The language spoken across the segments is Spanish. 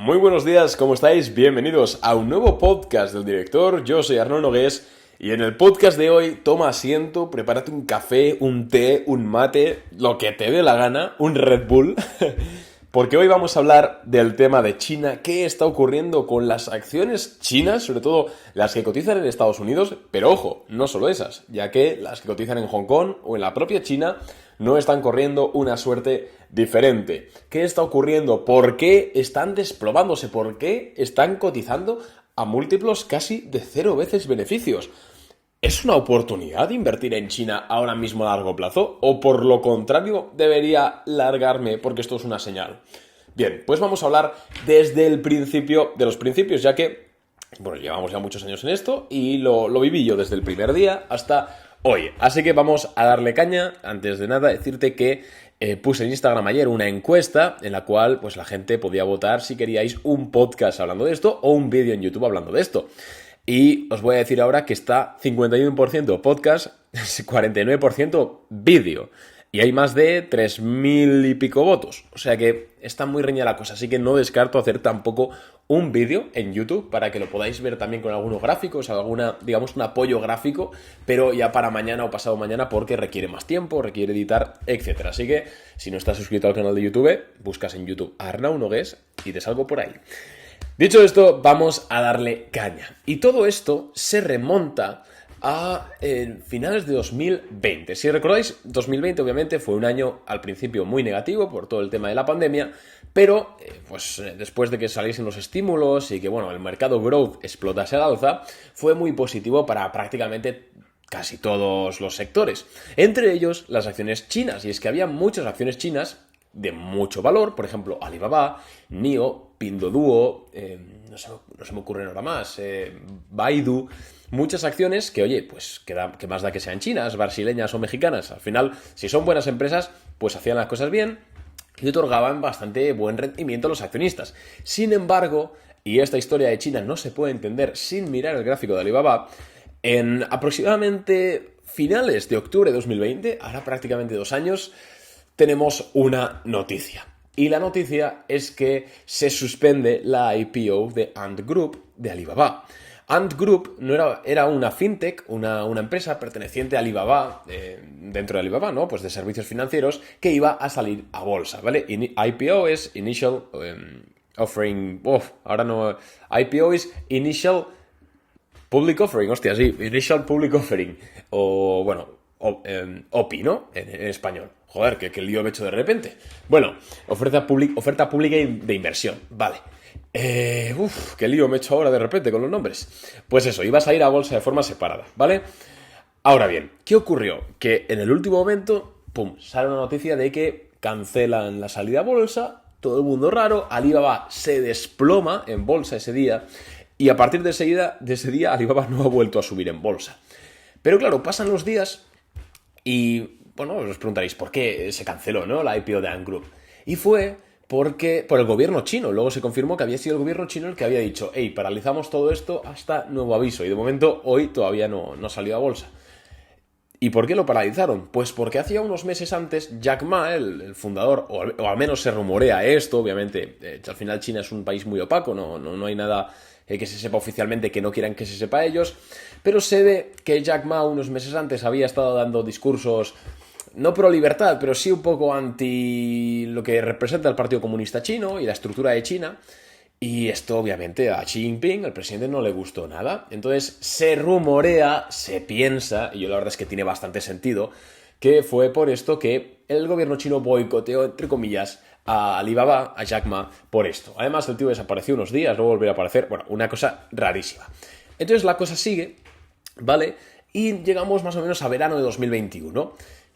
Muy buenos días, ¿cómo estáis? Bienvenidos a un nuevo podcast del director. Yo soy Arnaud Nogués y en el podcast de hoy toma asiento, prepárate un café, un té, un mate, lo que te dé la gana, un Red Bull, porque hoy vamos a hablar del tema de China, qué está ocurriendo con las acciones chinas, sobre todo las que cotizan en Estados Unidos, pero ojo, no solo esas, ya que las que cotizan en Hong Kong o en la propia China no están corriendo una suerte diferente. ¿Qué está ocurriendo? ¿Por qué están desplomándose? ¿Por qué están cotizando a múltiplos casi de 0 veces beneficios? ¿Es una oportunidad invertir en China ahora mismo a largo plazo? ¿O por lo contrario debería largarme porque esto es una señal? Bien, pues vamos a hablar desde el principio de los principios, ya que, bueno, llevamos ya muchos años en esto y lo viví yo desde el primer día hasta hoy. Así que vamos a darle caña. Antes de nada, decirte que puse en Instagram ayer una encuesta en la cual pues la gente podía votar si queríais un podcast hablando de esto o un vídeo en YouTube hablando de esto. Y os voy a decir ahora que está 51% podcast, 49% vídeo. Y hay más de 3.000 y pico votos. O sea que está muy reñida la cosa. Así que no descarto hacer tampoco un vídeo en YouTube para que lo podáis ver también con algunos gráficos, alguna, digamos, un apoyo gráfico, pero ya para mañana o pasado mañana porque requiere más tiempo, requiere editar, etc. Así que si no estás suscrito al canal de YouTube, buscas en YouTube Arnaud Nogués y te salgo por ahí. Dicho esto, vamos a darle caña. Y todo esto se remonta a finales de 2020. Si recordáis, 2020 obviamente fue un año al principio muy negativo por todo el tema de la pandemia, pero después de que saliesen los estímulos y que bueno, el mercado growth explotase al alza, fue muy positivo para prácticamente casi todos los sectores. Entre ellos, las acciones chinas. Y es que había muchas acciones chinas de mucho valor, por ejemplo, Alibaba, NIO, Pinduoduo, no se me ocurren ahora más, Baidu, muchas acciones que, oye, pues que más da que sean chinas, brasileñas o mexicanas. Al final, si son buenas empresas, pues hacían las cosas bien y otorgaban bastante buen rendimiento a los accionistas. Sin embargo, y esta historia de China no se puede entender sin mirar el gráfico de Alibaba, en aproximadamente finales de octubre de 2020, ahora prácticamente 2 años, tenemos una noticia. Y la noticia es que se suspende la IPO de Ant Group de Alibaba. Ant Group era una fintech, una empresa perteneciente a Alibaba, dentro de Alibaba, ¿no? Pues de servicios financieros, que iba a salir a bolsa, ¿vale? IPO es Initial Offering... ahora no... IPO es Initial Public Offering, hostia, sí, Initial Public Offering. O, bueno... OPI, ¿no? En español. Joder, qué lío me he hecho de repente. Bueno, oferta pública de inversión. Vale. Qué lío me he hecho ahora de repente con los nombres. Pues eso, ibas a ir a bolsa de forma separada, ¿vale? Ahora bien, ¿qué ocurrió? Que en el último momento, pum, sale una noticia de que cancelan la salida a bolsa, todo el mundo raro, Alibaba se desploma en bolsa ese día y a partir de ese día Alibaba no ha vuelto a subir en bolsa. Pero claro, pasan los días y, bueno, os preguntaréis por qué se canceló, ¿no? La IPO de Ant Group. Y fue por el gobierno chino. Luego se confirmó que había sido el gobierno chino el que había dicho, hey, paralizamos todo esto hasta nuevo aviso. Y de momento, hoy todavía no salió a bolsa. ¿Y por qué lo paralizaron? Pues porque hacía unos meses antes Jack Ma, el fundador, o al menos se rumorea esto, obviamente, al final China es un país muy opaco, no hay nada que se sepa oficialmente que no quieran que se sepa ellos, pero se ve que Jack Ma unos meses antes había estado dando discursos no pro libertad, pero sí un poco anti lo que representa el Partido Comunista Chino y la estructura de China, y esto obviamente a Xi Jinping, el presidente, no le gustó nada. Entonces se rumorea, se piensa, y yo la verdad es que tiene bastante sentido, que fue por esto que el gobierno chino boicoteó, entre comillas, a Alibaba, a Jack Ma, por esto. Además, el tío desapareció unos días, luego volvió a aparecer. Bueno, una cosa rarísima. Entonces la cosa sigue, ¿vale? Y llegamos más o menos a verano de 2021.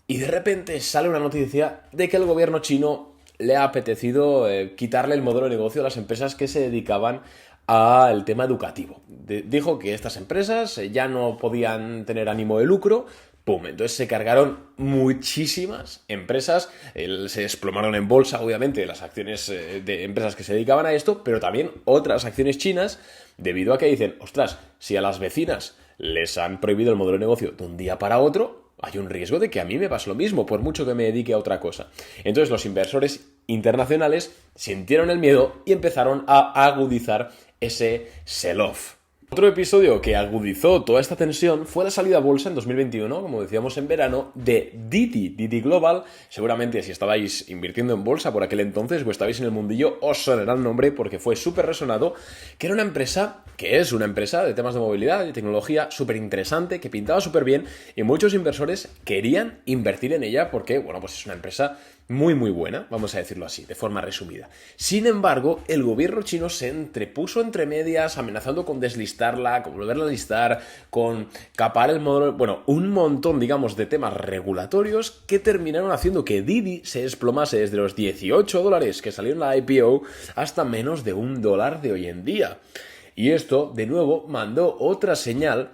Y de repente sale una noticia de que el gobierno chino le ha apetecido quitarle el modelo de negocio a las empresas que se dedicaban al tema educativo. Dijo que estas empresas ya no podían tener ánimo de lucro. ¡Pum! Entonces se cargaron muchísimas empresas, se desplomaron en bolsa, obviamente, las acciones de empresas que se dedicaban a esto, pero también otras acciones chinas, debido a que dicen, ostras, si a las vecinas les han prohibido el modelo de negocio de un día para otro, hay un riesgo de que a mí me pase lo mismo, por mucho que me dedique a otra cosa. Entonces los inversores internacionales sintieron el miedo y empezaron a agudizar ese sell-off. Otro episodio que agudizó toda esta tensión fue la salida a bolsa en 2021, como decíamos en verano, de Didi Global. Seguramente si estabais invirtiendo en bolsa por aquel entonces o estabais en el mundillo, os sonará el nombre porque fue súper resonado, que era una empresa, que es una empresa de temas de movilidad y tecnología súper interesante, que pintaba súper bien y muchos inversores querían invertir en ella porque, bueno, pues es una empresa muy buena, vamos a decirlo así, de forma resumida. Sin embargo, el gobierno chino se entrepuso entre medias, amenazando con deslistarla, con volverla a listar, con capar el modelo, bueno, un montón, digamos, de temas regulatorios que terminaron haciendo que Didi se desplomase desde los $18 que salió en la IPO hasta menos de $1 de hoy en día. Y esto, de nuevo, mandó otra señal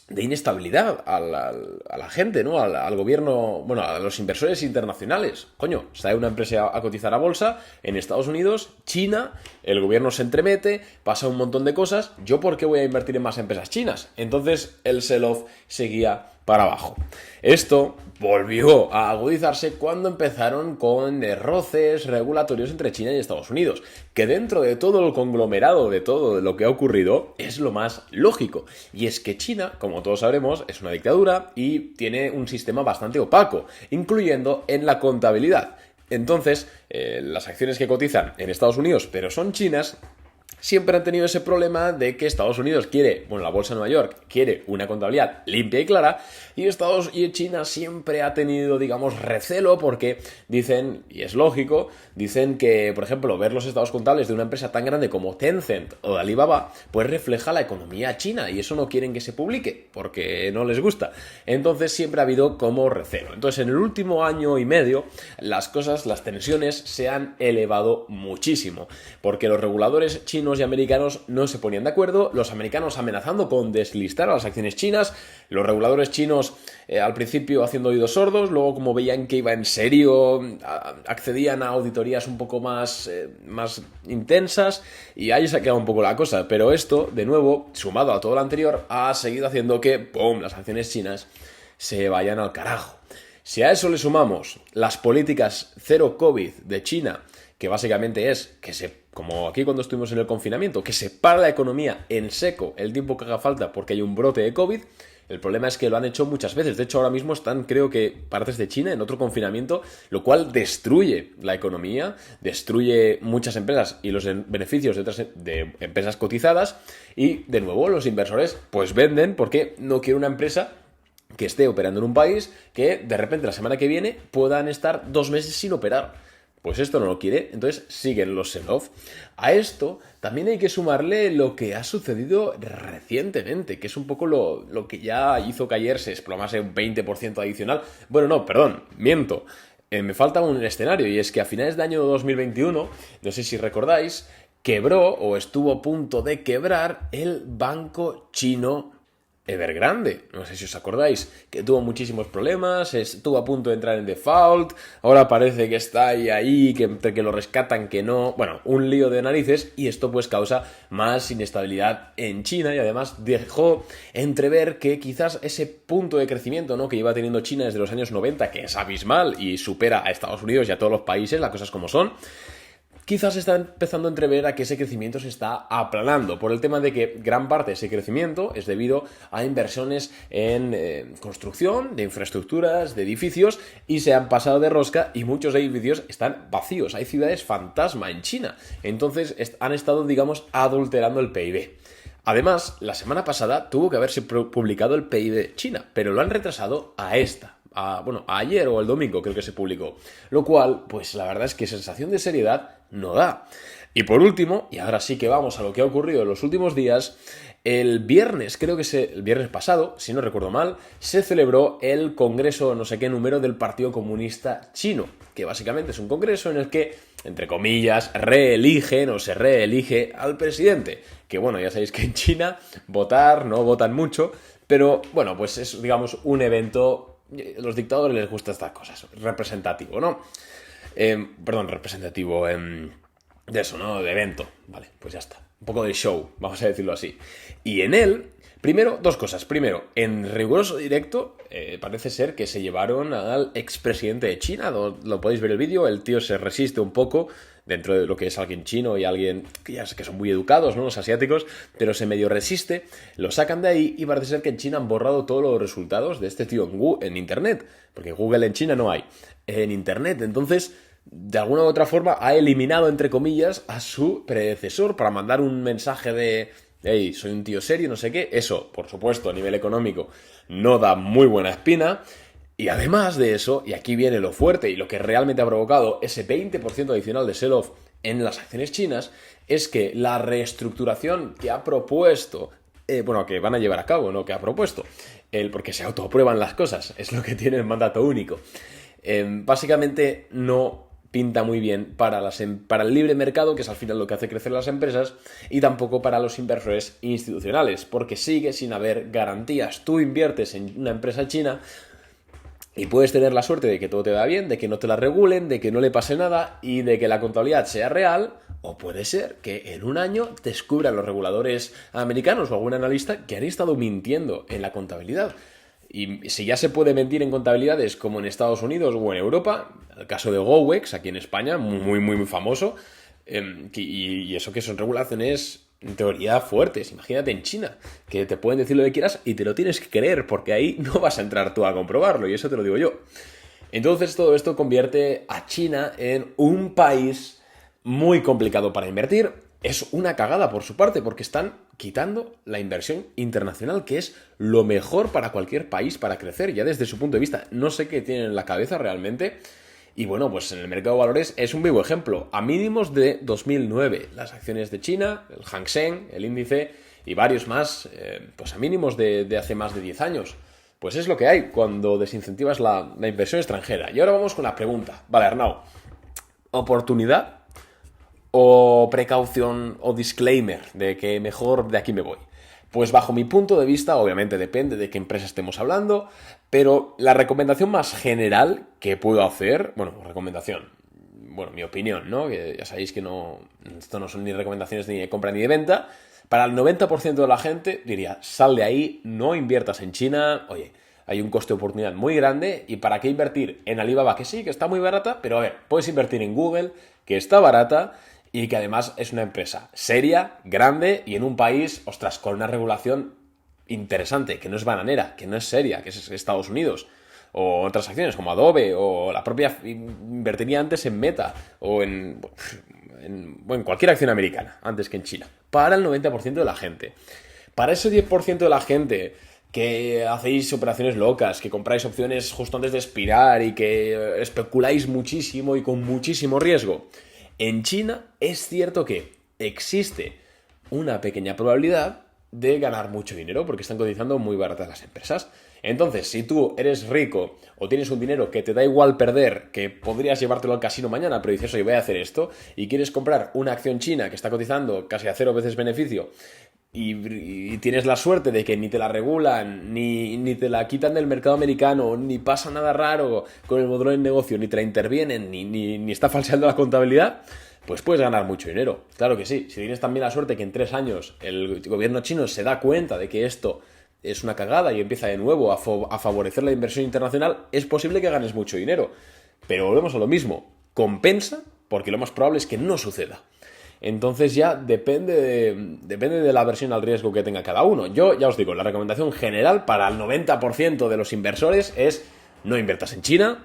de inestabilidad a la gente, ¿no? Al gobierno, bueno, a los inversores internacionales. Coño, sale una empresa a cotizar a bolsa en Estados Unidos, China, el gobierno se entremete, pasa un montón de cosas. ¿Yo por qué voy a invertir en más empresas chinas? Entonces el sell-off seguía para abajo. Esto volvió a agudizarse cuando empezaron con roces regulatorios entre China y Estados Unidos, que dentro de todo el conglomerado de todo lo que ha ocurrido es lo más lógico. Y es que China, como todos sabremos, es una dictadura y tiene un sistema bastante opaco, incluyendo en la contabilidad. Entonces, las acciones que cotizan en Estados Unidos, pero son chinas, siempre han tenido ese problema de que Estados Unidos quiere, bueno, la bolsa de Nueva York quiere una contabilidad limpia y clara y China siempre ha tenido, digamos, recelo porque dicen, y es lógico, dicen que, por ejemplo, ver los estados contables de una empresa tan grande como Tencent o Alibaba, pues refleja la economía china y eso no quieren que se publique porque no les gusta. Entonces siempre ha habido como recelo. Entonces en el último año y medio las tensiones se han elevado muchísimo porque los reguladores chinos y americanos no se ponían de acuerdo, los americanos amenazando con deslistar a las acciones chinas, los reguladores chinos al principio haciendo oídos sordos, luego como veían que iba en serio, accedían a auditorías un poco más intensas y ahí se ha quedado un poco la cosa, pero esto, de nuevo, sumado a todo lo anterior, ha seguido haciendo que, ¡pum!, las acciones chinas se vayan al carajo. Si a eso le sumamos las políticas cero COVID de China, que básicamente es que como aquí cuando estuvimos en el confinamiento, que se para la economía en seco el tiempo que haga falta porque hay un brote de COVID. El problema es que lo han hecho muchas veces. De hecho, ahora mismo están, creo que, partes de China en otro confinamiento, lo cual destruye la economía, destruye muchas empresas y los beneficios de empresas cotizadas. Y, de nuevo, los inversores pues venden porque no quiere una empresa que esté operando en un país que, de repente, la semana que viene puedan estar 2 meses sin operar. Pues esto no lo quiere, entonces siguen los sell-off. A esto también hay que sumarle lo que ha sucedido recientemente, que es un poco lo que ya hizo que ayer se desplomase un 20% adicional. Bueno, no, perdón, miento. Me falta un escenario y es que a finales de año 2021, no sé si recordáis, quebró o estuvo a punto de quebrar el banco chino Evergrande, no sé si os acordáis, que tuvo muchísimos problemas, estuvo a punto de entrar en default, ahora parece que está ahí, que entre que lo rescatan, que no, bueno, un lío de narices y esto pues causa más inestabilidad en China y además dejó entrever que quizás ese punto de crecimiento, ¿no?, que iba teniendo China desde los años 90, que es abismal y supera a Estados Unidos y a todos los países, las cosas como son, quizás está empezando a entrever a que ese crecimiento se está aplanando por el tema de que gran parte de ese crecimiento es debido a inversiones en construcción, de infraestructuras, de edificios y se han pasado de rosca y muchos edificios están vacíos. Hay ciudades fantasma en China. Entonces han estado, digamos, adulterando el PIB. Además, la semana pasada tuvo que haberse publicado el PIB de China, pero lo han retrasado a esta. Ayer o el domingo creo que se publicó. Lo cual, pues la verdad es que sensación de seriedad no da. Y por último, y ahora sí que vamos a lo que ha ocurrido en los últimos días, el viernes pasado, si no recuerdo mal, se celebró el congreso no sé qué número del Partido Comunista Chino, que básicamente es un congreso en el que, entre comillas, reeligen o se reelige al presidente. Que bueno, ya sabéis que en China no votan mucho, pero bueno, pues es, digamos, un evento. A los dictadores les gustan estas cosas, representativo, ¿no? Representativo de eso, ¿no? De evento, vale, pues ya está. un poco de show, vamos a decirlo así. Y en él, primero, dos cosas. Primero, en riguroso directo, parece ser que se llevaron al expresidente de China. Lo podéis ver el vídeo, el tío se resiste un poco dentro de lo que es alguien chino y alguien que ya sé que son muy educados, ¿no? Los asiáticos, pero se medio resiste, lo sacan de ahí y parece ser que en China han borrado todos los resultados de este tío en Internet, porque Google en China no hay, en Internet. Entonces, de alguna u otra forma, ha eliminado, entre comillas, a su predecesor para mandar un mensaje de hey, soy un tío serio, no sé qué. Eso, por supuesto, a nivel económico, no da muy buena espina. Y además de eso, y aquí viene lo fuerte y lo que realmente ha provocado ese 20% adicional de sell-off en las acciones chinas, es que la reestructuración que ha propuesto, que van a llevar a cabo, no que ha propuesto, porque se autoaprueban las cosas, es lo que tiene el mandato único, básicamente no pinta muy bien para el libre mercado, que es al final lo que hace crecer las empresas, y tampoco para los inversores institucionales, porque sigue sin haber garantías. Tú inviertes en una empresa china y puedes tener la suerte de que todo te va bien, de que no te la regulen, de que no le pase nada y de que la contabilidad sea real, o puede ser que en un año descubran los reguladores americanos o algún analista que han estado mintiendo en la contabilidad. Y si ya se puede mentir en contabilidades como en Estados Unidos o en Europa, el caso de GoWex, aquí en España, muy, muy, muy famoso, y eso que son regulaciones en teoría fuertes. Imagínate en China, que te pueden decir lo que quieras y te lo tienes que creer, porque ahí no vas a entrar tú a comprobarlo, y eso te lo digo yo. Entonces todo esto convierte a China en un país muy complicado para invertir. Es una cagada por su parte, porque están quitando la inversión internacional, que es lo mejor para cualquier país para crecer, ya desde su punto de vista. No sé qué tienen en la cabeza realmente. Y bueno, pues en el mercado de valores es un vivo ejemplo. A mínimos de 2009, las acciones de China, el Hang Seng, el índice y varios más, pues a mínimos de hace más de 10 años. Pues es lo que hay cuando desincentivas la inversión extranjera. Y ahora vamos con la pregunta. Vale, Arnau, ¿oportunidad o precaución o disclaimer de que mejor de aquí me voy? Pues bajo mi punto de vista, obviamente depende de qué empresa estemos hablando, pero la recomendación más general que puedo hacer, mi opinión, ¿no? Que ya sabéis que esto no son ni recomendaciones ni de compra ni de venta. Para el 90% de la gente diría, sal de ahí, no inviertas en China, oye, hay un coste de oportunidad muy grande, y ¿para qué invertir en Alibaba? Que sí, que está muy barata, pero a ver, puedes invertir en Google, que está barata, y que además es una empresa seria, grande y en un país, ostras, con una regulación interesante, que no es bananera, que no es seria, que es Estados Unidos. O otras acciones como Adobe, o la propia invertiría antes en Meta, o en cualquier acción americana, antes que en China. Para el 90% de la gente. Para ese 10% de la gente que hacéis operaciones locas, que compráis opciones justo antes de expirar y que especuláis muchísimo y con muchísimo riesgo, en China es cierto que existe una pequeña probabilidad de ganar mucho dinero porque están cotizando muy baratas las empresas. Entonces, si tú eres rico o tienes un dinero que te da igual perder, que podrías llevártelo al casino mañana, pero dices, oye, voy a hacer esto, y quieres comprar una acción china que está cotizando casi a 0 veces beneficio, y tienes la suerte de que ni te la regulan, ni te la quitan del mercado americano, ni pasa nada raro con el modelo de negocio, ni te la intervienen, ni está falseando la contabilidad, pues puedes ganar mucho dinero. Claro que sí. Si tienes también la suerte que en 3 años el gobierno chino se da cuenta de que esto es una cagada y empieza de nuevo a favorecer la inversión internacional, es posible que ganes mucho dinero. Pero volvemos a lo mismo. Compensa, porque lo más probable es que no suceda. Entonces ya depende de la aversión al riesgo que tenga cada uno. Yo ya os digo, la recomendación general para el 90% de los inversores es no inviertas en China,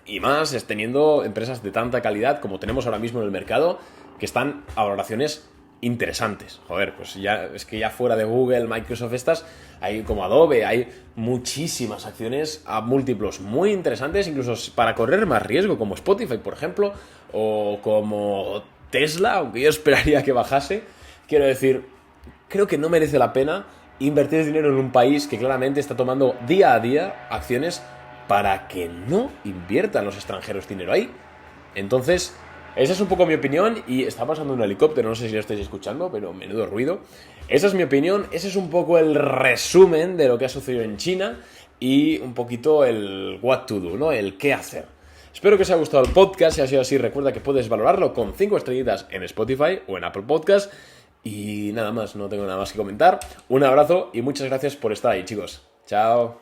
y más teniendo empresas de tanta calidad como tenemos ahora mismo en el mercado, que están a valoraciones interesantes. Joder, pues ya es que ya fuera de Google, Microsoft, hay como Adobe, hay muchísimas acciones a múltiplos muy interesantes, incluso para correr más riesgo, como Spotify, por ejemplo, o como Tesla, aunque yo esperaría que bajase. Quiero decir, creo que no merece la pena invertir dinero en un país que claramente está tomando día a día acciones para que no inviertan los extranjeros dinero ahí. Entonces, esa es un poco mi opinión, y está pasando un helicóptero, no sé si lo estáis escuchando, pero menudo ruido. Esa es mi opinión, ese es un poco el resumen de lo que ha sucedido en China y un poquito el what to do, ¿no? El qué hacer. Espero que os haya gustado el podcast. Si ha sido así, recuerda que puedes valorarlo con 5 estrellitas en Spotify o en Apple Podcast. Y nada más, no tengo nada más que comentar. Un abrazo y muchas gracias por estar ahí, chicos. Chao.